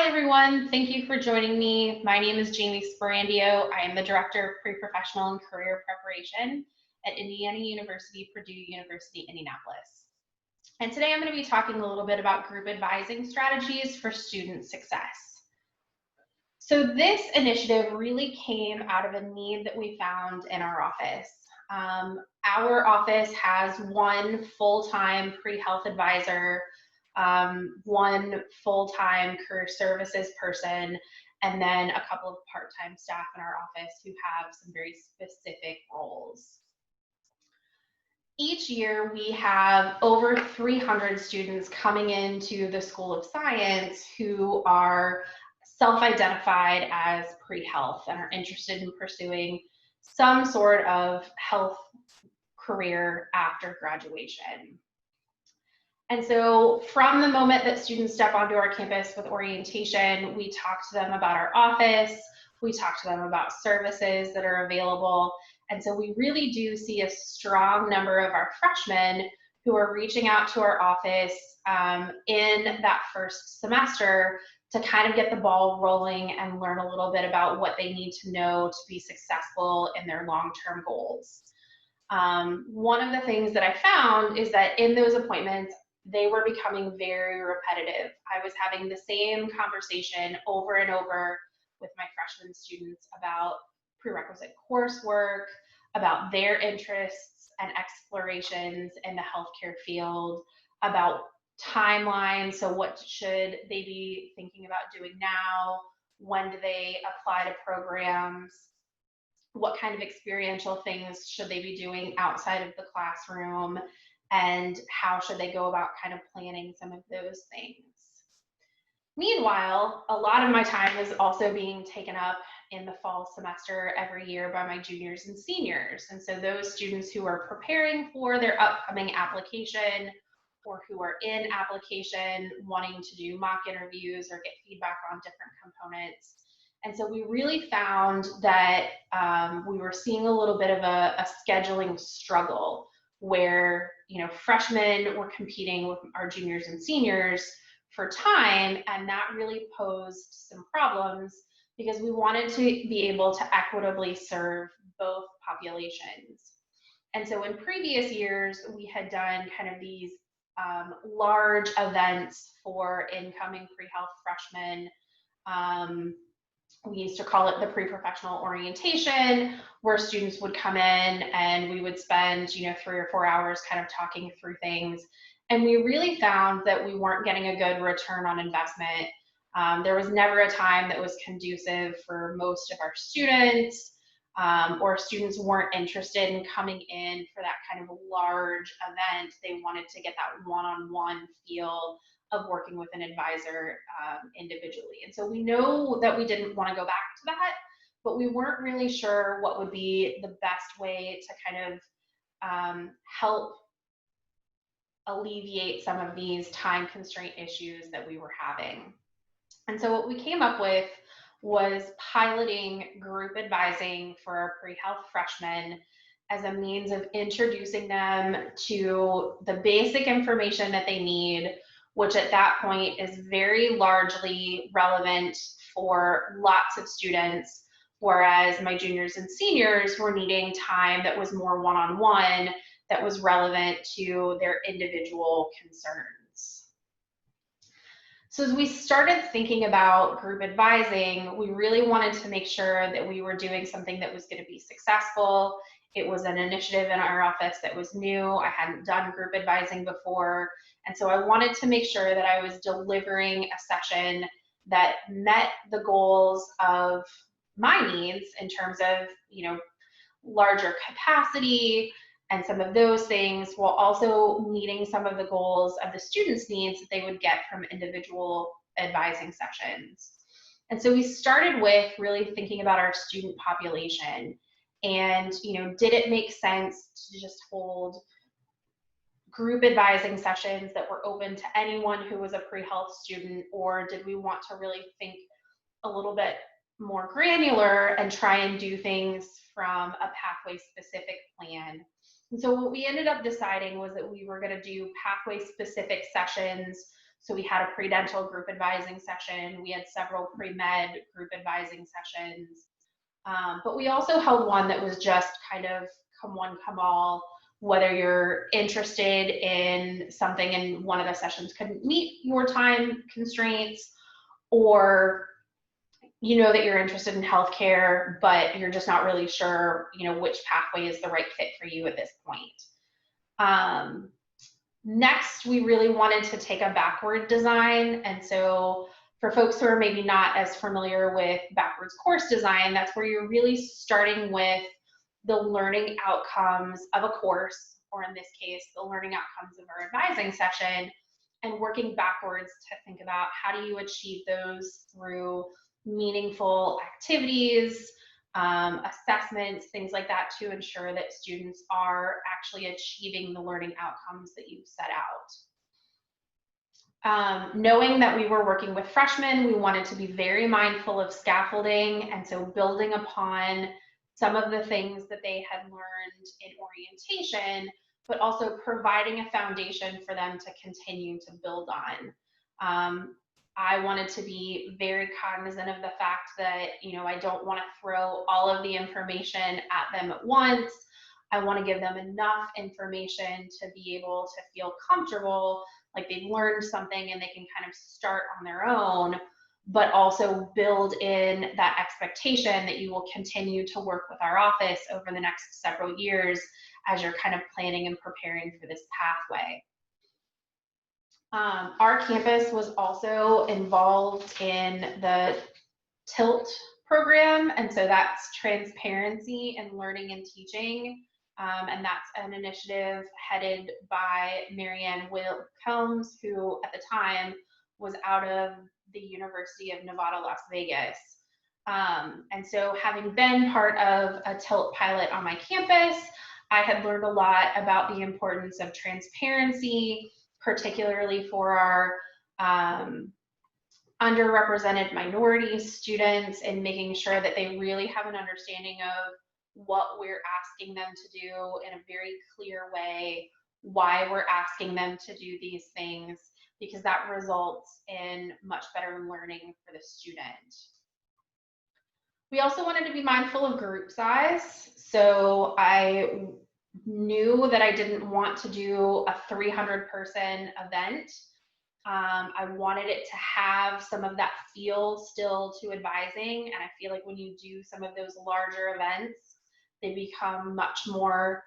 Hi everyone, thank you for joining me. My name is Jamie Sperandio. I am the Director of Pre-Professional and Career Preparation at Indiana University, Purdue University, Indianapolis. And today I'm going to be talking a little bit about group advising strategies for student success. So this initiative really came out of a need that we found in our office. Our office has one full-time pre-health advisor, one full-time career services person, and then a couple of part-time staff in our office who have some very specific roles. Each year we have over 300 students coming into the School of Science who are self-identified as pre-health and are interested in pursuing some sort of health career after graduation. And so from the moment that students step onto our campus with orientation, we talk to them about our office, we talk to them about services that are available. And so we really do see a strong number of our freshmen who are reaching out to our office in that first semester to kind of get the ball rolling and learn a little bit about what they need to know to be successful in their long-term goals. One of the things that I found is that in those appointments, they were becoming very repetitive. I was having the same conversation over and over with my freshman students about prerequisite coursework, about their interests and explorations in the healthcare field, about timelines. So what should they be thinking about doing now? When do they apply to programs? What kind of experiential things should they be doing outside of the classroom? And how should they go about kind of planning some of those things? Meanwhile, a lot of my time is also being taken up in the fall semester every year by my juniors and seniors. And so those students who are preparing for their upcoming application or who are in application wanting to do mock interviews or get feedback on different components. And so we really found that we were seeing a little bit of a scheduling struggle where, freshmen were competing with our juniors and seniors for time, and that really posed some problems because we wanted to be able to equitably serve both populations. And so in previous years, we had done kind of these large events for incoming pre-health freshmen. We used to call it the pre-professional orientation, where students would come in and we would spend, 3 or 4 hours kind of talking through things. And we really found that we weren't getting a good return on investment. There was never a time that was conducive for most of our students, or students weren't interested in coming in for that kind of large event. They wanted to get that one-on-one feel of working with an advisor individually. And so we know that we didn't want to go back to that, but we weren't really sure what would be the best way to kind of help alleviate some of these time constraint issues that we were having. And so what we came up with was piloting group advising for our pre-health freshmen as a means of introducing them to the basic information that they need, which at that point is very largely relevant for lots of students, whereas my juniors and seniors were needing time that was more one-on-one, that was relevant to their individual concerns. So as we started thinking about group advising, we really wanted to make sure that we were doing something that was going to be successful. It was an initiative in our office that was new. I hadn't done group advising before. And so I wanted to make sure that I was delivering a session that met the goals of my needs in terms of, larger capacity and some of those things, while also meeting some of the goals of the students' needs that they would get from individual advising sessions. And so we started with really thinking about our student population and, did it make sense to just hold group advising sessions that were open to anyone who was a pre-health student, or did we want to really think a little bit more granular and try and do things from a pathway specific plan? And so what we ended up deciding was that we were going to do pathway specific sessions So we had a pre-dental group advising session. We had several pre-med group advising sessions. But we also held one that was just kind of come one, come all, whether you're interested in something and one of the sessions couldn't meet your time constraints, or you know that you're interested in healthcare, but you're just not really sure, you know, which pathway is the right fit for you at this point. Next, we really wanted to take a backward design. And so for folks who are maybe not as familiar with backwards course design, that's where you're really starting with the learning outcomes of a course, or in this case, the learning outcomes of our advising session, and working backwards to think about how do you achieve those through meaningful activities, assessments, things like that, to ensure that students are actually achieving the learning outcomes that you've set out. Knowing that we were working with freshmen, we wanted to be very mindful of scaffolding, and so building upon some of the things that they had learned in orientation, but also providing a foundation for them to continue to build on. I wanted to be very cognizant of the fact that, you know, I don't want to throw all of the information at them at once. I want to give them enough information to be able to feel comfortable, like they've learned something and they can kind of start on their own, but also build in that expectation that you will continue to work with our office over the next several years as you're kind of planning and preparing for this pathway. Our campus was also involved in the TILT program, and so that's Transparency in Learning and Teaching, and that's an initiative headed by Marianne Wilcombs, who at the time was out of the University of Nevada, Las Vegas. And so having been part of a TILT pilot on my campus, I had learned a lot about the importance of transparency, particularly for our underrepresented minority students, and making sure that they really have an understanding of what we're asking them to do in a very clear way, why we're asking them to do these things, because that results in much better learning for the student. We also wanted to be mindful of group size. So I knew that I didn't want to do a 300-person event. I wanted it to have some of that feel still to advising. And I feel like when you do some of those larger events, they become much more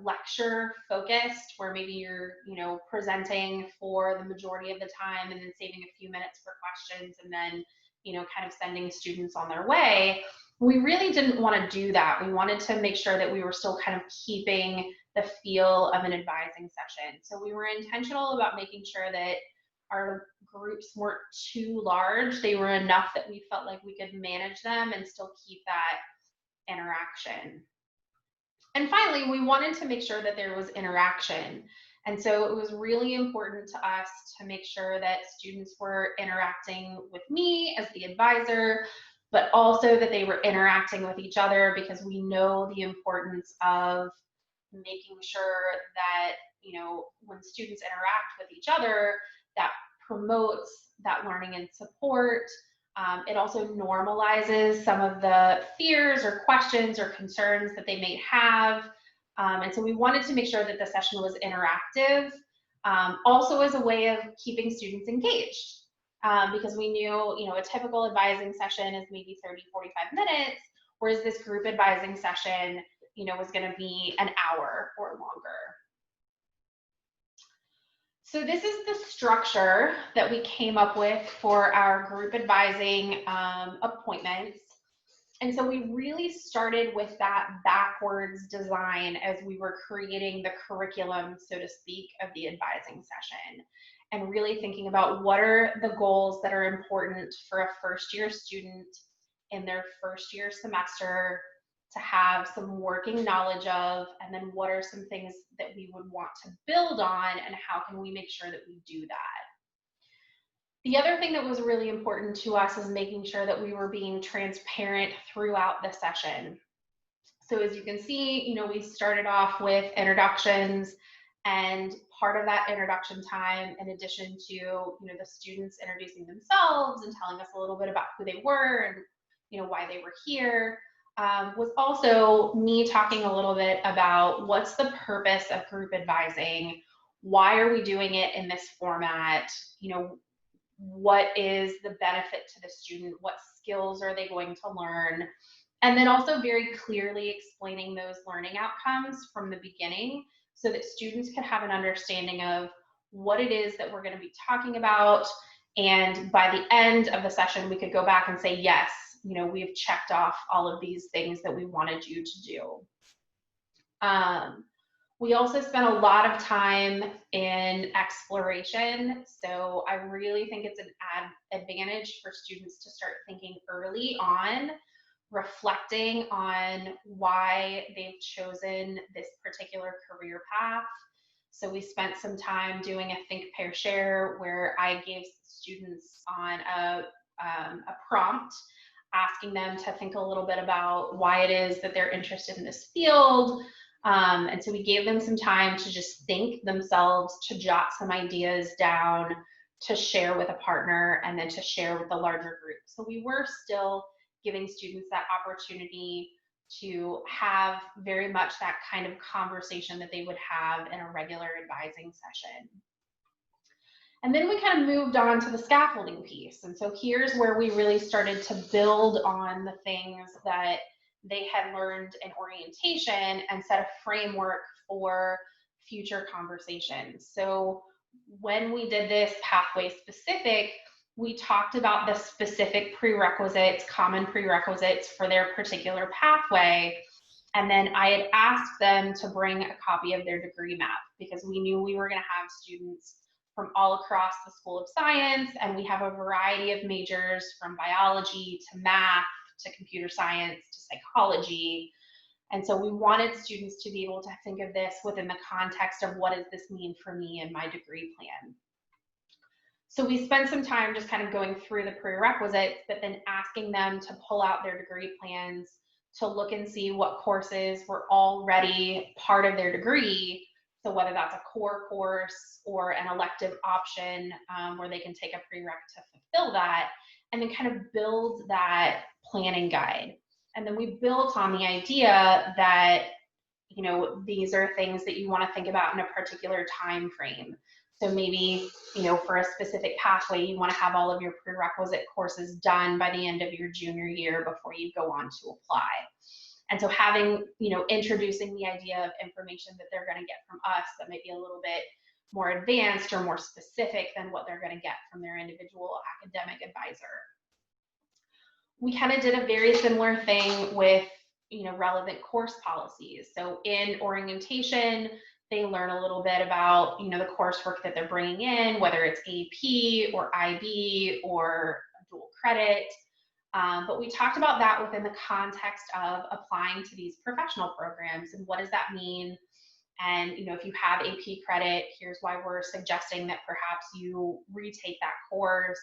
lecture focused, where maybe you're, you know, presenting for the majority of the time and then saving a few minutes for questions and then, you know, kind of sending students on their way. We really didn't want to do that. We wanted to make sure that we were still kind of keeping the feel of an advising session. So we were intentional about making sure that our groups weren't too large. They were enough that we felt like we could manage them and still keep that interaction. And finally, we wanted to make sure that there was interaction. And so it was really important to us to make sure that students were interacting with me as the advisor, but also that they were interacting with each other, because we know the importance of making sure that, you know, when students interact with each other, that promotes that learning and support. It also normalizes some of the fears or questions or concerns that they may have. And so we wanted to make sure that the session was interactive, also as a way of keeping students engaged. Because we knew, you know, a typical advising session is maybe 30, 45 minutes, whereas this group advising session, you know, was going to be an hour or longer. So this is the structure that we came up with for our group advising appointments. And so we really started with that backwards design as we were creating the curriculum, so to speak, of the advising session, and really thinking about what are the goals that are important for a first-year student in their first-year semester to have some working knowledge of, and then what are some things that we would want to build on, and how can we make sure that we do that. The other thing that was really important to us is making sure that we were being transparent throughout the session. So as you can see, you know, we started off with introductions, and part of that introduction time, in addition to, the students introducing themselves and telling us a little bit about who they were and, why they were here, was also me talking a little bit about what's the purpose of group advising, why are we doing it in this format, what is the benefit to the student, what skills are they going to learn, and then also very clearly explaining those learning outcomes from the beginning so that students can have an understanding of what it is that we're going to be talking about. And by the end of the session, we could go back and say, yes, we've checked off all of these things that we wanted you to do. We also spent a lot of time in exploration. So I really think it's an advantage for students to start thinking early on, reflecting on why they've chosen this particular career path. So we spent some time doing a think, pair, share, where I gave students on a prompt, asking them to think a little bit about why it is that they're interested in this field. And so we gave them some time to just think themselves, to jot some ideas down, to share with a partner, and then to share with the larger group. So we were still giving students that opportunity to have very much that kind of conversation that they would have in a regular advising session. And then we kind of moved on to the scaffolding piece. And so here's where we really started to build on the things that they had learned in orientation and set a framework for future conversations. So when we did this pathway specific, we talked about the specific prerequisites, common prerequisites for their particular pathway. And then I had asked them to bring a copy of their degree map because we knew we were going to have students from all across the School of Science, and we have a variety of majors from biology to math to computer science to psychology. And so we wanted students to be able to think of this within the context of what does this mean for me and my degree plan. So we spent some time just kind of going through the prerequisites, but then asking them to pull out their degree plans to look and see what courses were already part of their degree. So whether that's a core course or an elective option where they can take a prereq to fulfill that, and then kind of build that planning guide. And then we built on the idea that, these are things that you want to think about in a particular time frame. So maybe, for a specific pathway, you want to have all of your prerequisite courses done by the end of your junior year before you go on to apply. And so having, introducing the idea of information that they're going to get from us that might be a little bit more advanced or more specific than what they're going to get from their individual academic advisor. We kind of did a very similar thing with, relevant course policies. So in orientation, they learn a little bit about, the coursework that they're bringing in, whether it's AP or IB or dual credit. But we talked about that within the context of applying to these professional programs and what does that mean? And, if you have AP credit, here's why we're suggesting that perhaps you retake that course.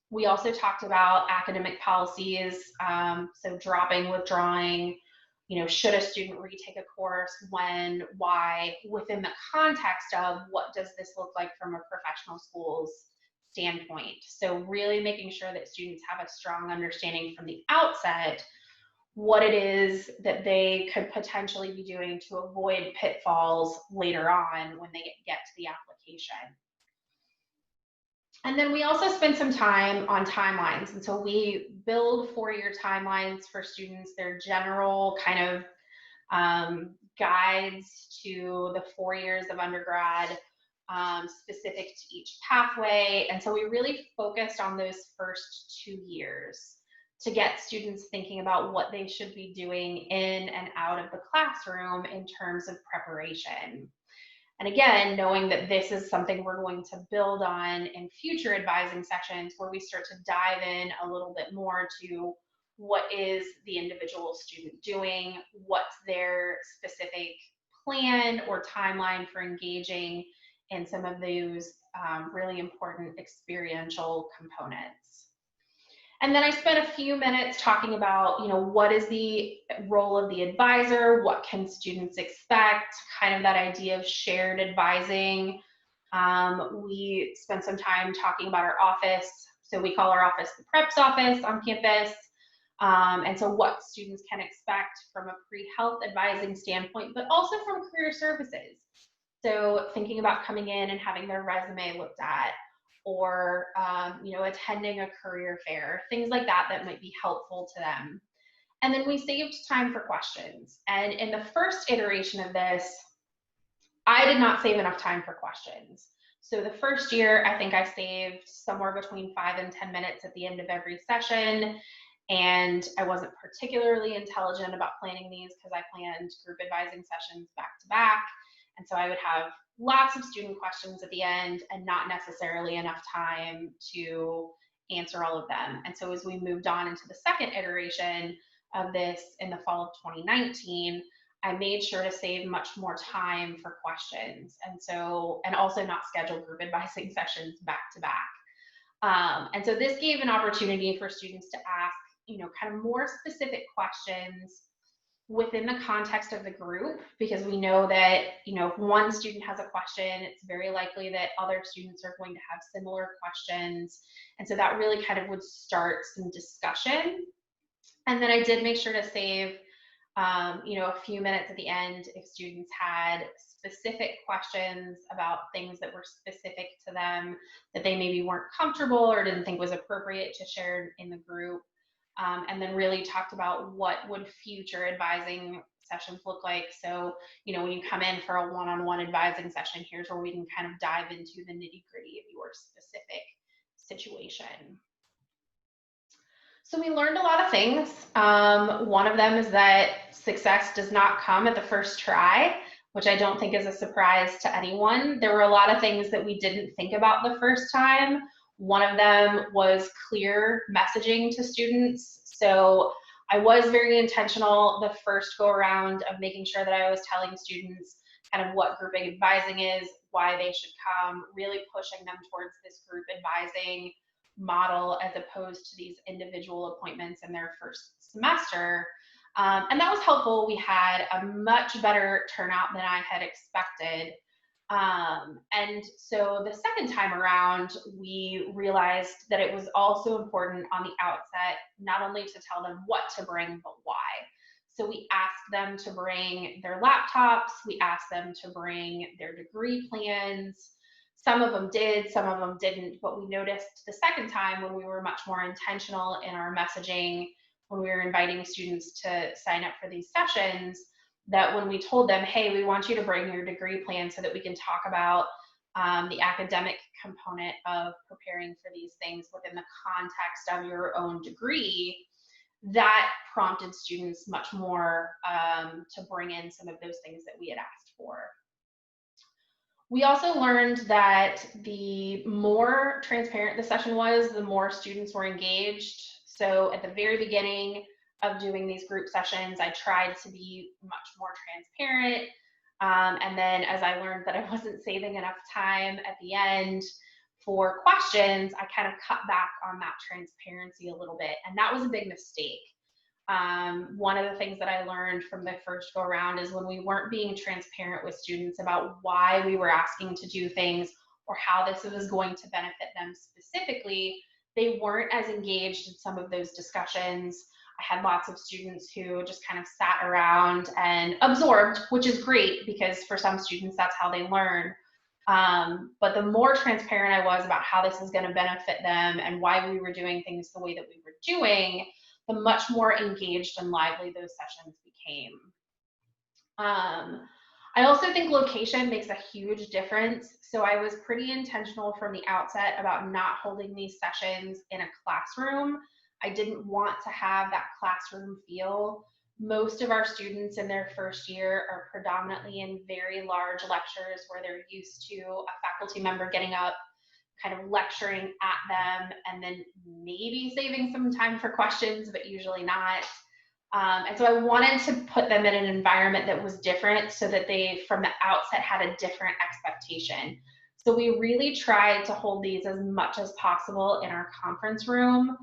We also talked about academic policies, so dropping, withdrawing, should a student retake a course, when, why, within the context of what does this look like from a professional school's standpoint. So really making sure that students have a strong understanding from the outset what it is that they could potentially be doing to avoid pitfalls later on when they get to the application. And then we also spend some time on timelines. And so we build 4-year timelines for students. They're general kind of guides to the 4 years of undergrad, specific to each pathway. And so we really focused on those first 2 years to get students thinking about what they should be doing in and out of the classroom in terms of preparation. And again, knowing that this is something we're going to build on in future advising sessions where we start to dive in a little bit more to what is the individual student doing, what's their specific plan or timeline for engaging in some of those really important experiential components. And then I spent a few minutes talking about, what is the role of the advisor? What can students expect? Kind of that idea of shared advising. We spent some time talking about our office. So we call our office the Preps office on campus. And so what students can expect from a pre-health advising standpoint, but also from career services. So thinking about coming in and having their resume looked at, or attending a career fair, things like that that might be helpful to them. And then we saved time for questions. And in the first iteration of this, I did not save enough time for questions. So the first year, I think I saved somewhere between 5 and 10 minutes at the end of every session. And I wasn't particularly intelligent about planning these because I planned group advising sessions back to back. And so I would have lots of student questions at the end and not necessarily enough time to answer all of them. And so as we moved on into the second iteration of this in the fall of 2019, I made sure to save much more time for questions. And also not schedule group advising sessions back to back. And so this gave an opportunity for students to ask, kind of more specific questions within the context of the group, because we know that, if one student has a question, it's very likely that other students are going to have similar questions. And so that really kind of would start some discussion. And then I did make sure to save, a few minutes at the end if students had specific questions about things that were specific to them that they maybe weren't comfortable or didn't think was appropriate to share in the group. And then really talked about what would future advising sessions look like. So, when you come in for a one-on-one advising session, here's where we can kind of dive into the nitty-gritty of your specific situation. So we learned a lot of things. One of them is that success does not come at the first try, which I don't think is a surprise to anyone. There were a lot of things that we didn't think about the first time. One of them was clear messaging to students. So I was very intentional the first go around of making sure that I was telling students kind of what group advising is, why they should come, really pushing them towards this group advising model as opposed to these individual appointments in their first semester. And that was helpful. We had a much better turnout than I had expected. And so the second time around, we realized that it was also important on the outset, not only to tell them what to bring, but why. So we asked them to bring their laptops, we asked them to bring their degree plans. Some of them did, some of them didn't, but we noticed the second time when we were much more intentional in our messaging, when we were inviting students to sign up for these sessions, that when we told them, hey, we want you to bring your degree plan so that we can talk about the academic component of preparing for these things within the context of your own degree, that prompted students much more to bring in some of those things that we had asked for. We also learned that the more transparent the session was, the more students were engaged. So at the very beginning of doing these group sessions, I tried to be much more transparent. And then as I learned that I wasn't saving enough time at the end for questions, I kind of cut back on that transparency a little bit. And that was a big mistake. One of the things that I learned from the first go around is when we weren't being transparent with students about why we were asking to do things or how this was going to benefit them specifically, they weren't as engaged in some of those discussions. I had lots of students who just kind of sat around and absorbed, which is great because for some students that's how they learn. But the more transparent I was about how this is going to benefit them and why we were doing things the way that we were doing, the much more engaged and lively those sessions became. I also think location makes a huge difference. So I was pretty intentional from the outset about not holding these sessions in a classroom. I didn't want to have that classroom feel. Most of our students in their first year are predominantly in very large lectures where they're used to a faculty member getting up, kind of lecturing at them, and then maybe saving some time for questions, but usually not. And so I wanted to put them in an environment that was different so that they, from the outset, had a different expectation. So we really tried to hold these as much as possible in our conference room.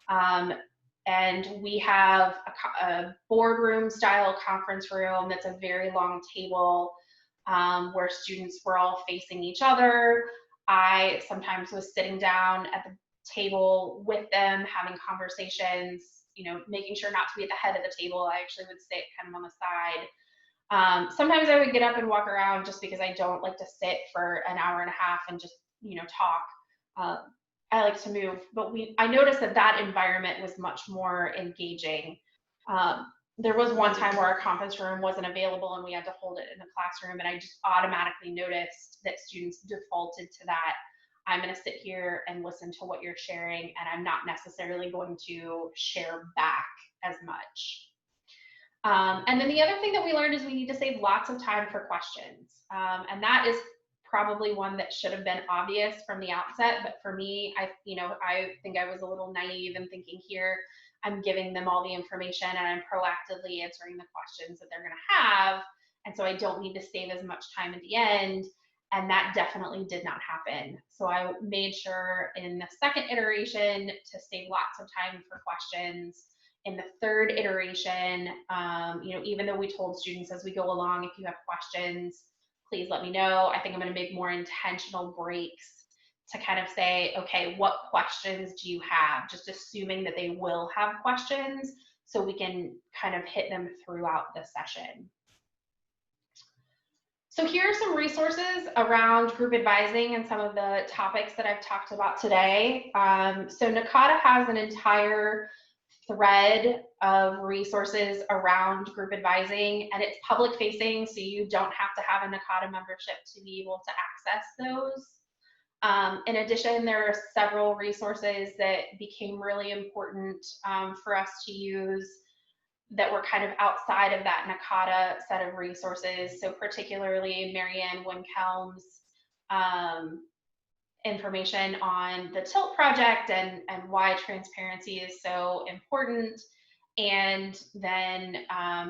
And we have a boardroom style conference room that's a very long table, where students were all facing each other. I sometimes was sitting down at the table with them, having conversations, making sure not to be at the head of the table. I actually would sit kind of on the side. Sometimes I would get up and walk around just because I don't like to sit for an hour and a half and just, talk. Uh, I like to move, but I noticed that environment was much more engaging. There was one time where our conference room wasn't available and we had to hold it in the classroom, and I just automatically noticed that students defaulted to that. I'm going to sit here and listen to what you're sharing, and I'm not necessarily going to share back as much. And then the other thing that we learned is we need to save lots of time for questions. And that is probably one that should have been obvious from the outset. But for me, I think I was a little naive in thinking here, I'm giving them all the information and I'm proactively answering the questions that they're going to have. And so I don't need to save as much time at the end. And that definitely did not happen. So I made sure in the second iteration to save lots of time for questions. In the third iteration, even though we told students as we go along, if you have questions, please let me know. I think I'm going to make more intentional breaks to kind of say, okay, what questions do you have? Just assuming that they will have questions so we can kind of hit them throughout the session. So here are some resources around group advising and some of the topics that I've talked about today. So NACADA has an entire thread of resources around group advising, and it's public facing, so you don't have to have a NACADA membership to be able to access those. In addition, there are several resources that became really important for us to use that were kind of outside of that NACADA set of resources. So particularly Marianne Winkelm's information on the TILT project and why transparency is so important. And then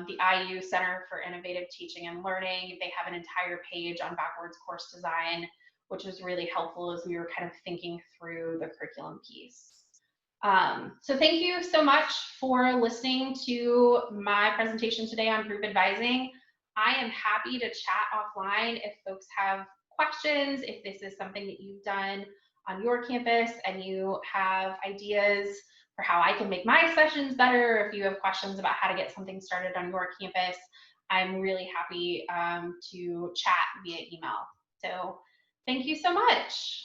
the IU Center for Innovative Teaching and Learning, they have an entire page on backwards course design, which was really helpful as we were kind of thinking through the curriculum piece. So thank you so much for listening to my presentation today on group advising. I am happy to chat offline if folks have questions, if this is something that you've done on your campus and you have ideas for how I can make my sessions better, if you have questions about how to get something started on your campus, I'm really happy to chat via email. So thank you so much.